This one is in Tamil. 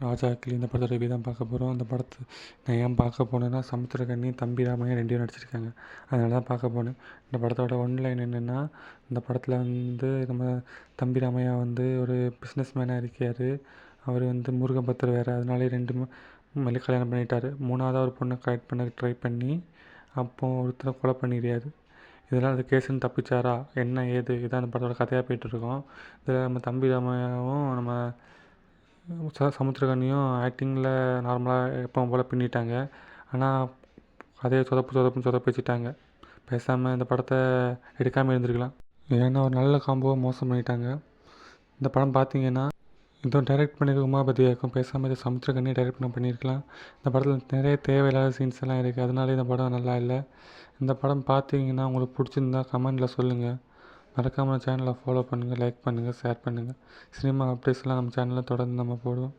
ராஜா கிளி இந்த படத்தோட ரிவ்யூ தான் பார்க்க போகிறோம். இந்த படத்தை நான் ஏன் பார்க்க போனேன்னா, சமுத்திரக்கனி, தம்பி ராமையா 2 பேரும் நடிச்சிருக்காங்க. அதனால தான் பார்க்க போனேன். இந்த படத்தோட ஒன்லைன் என்னென்னா, இந்த படத்தில் வந்து நம்ம தம்பி ராமையா வந்து ஒரு பிஸ்னஸ் மேனாக இருக்கார். அவர் வந்து முருகன் பக்தர் வேறு. அதனாலே 2 மல்லி கல்யாணம் பண்ணிட்டார். 3ஆவதாக ஒரு பொண்ணை கரெக்ட் பண்ண ட்ரை பண்ணி அப்போது ஒருத்தரை கொலை பண்ணிடுறாரு. இதெல்லாம் அந்த கேஸுன்னு தப்பிச்சாரா என்ன ஏது இதான் அந்த படத்தோட கதையாக போயிட்டுருக்கோம். இதில் நம்ம தம்பி ராமையாவும் நம்ம சமுத்திரக்கனியும் ஆக்டிங்கில் நார்மலாக எப்பவும் போல் பின்னிட்டாங்க. ஆனால் கதையை சொதப்பு வச்சுட்டாங்க. பேசாமல் இந்த படத்தை எடுக்காமல் இருந்திருக்கலாம். ஏன்னா ஒரு நல்ல காம்போவை மோசம் பண்ணிட்டாங்க. இந்த படம் பார்த்தீங்கன்னா இதுவும் டைரக்ட் பண்ணியிருக்க உமாபதியாக இருக்கும். பேசாமல் இதை சமுத்திரக்கனியை டைரக்ட் பண்ணியிருக்கலாம். இந்த படத்தில் நிறைய தேவையில்லாத சீன்ஸ் எல்லாம் இருக்குது. அதனால இந்த படம் நல்லா இல்லை. இந்த படம் பார்த்தீங்கன்னா உங்களுக்கு பிடிச்சிருந்தா கமெண்டில் சொல்லுங்கள். மறக்காமல் சேனலை ஃபாலோ பண்ணுங்கள், லைக் பண்ணுங்கள், ஷேர் பண்ணுங்கள். சினிமா அப்டேட்ஸ்லாம் நம்ம சேனலில் தொடர்ந்து நம்ம போடுவோம்.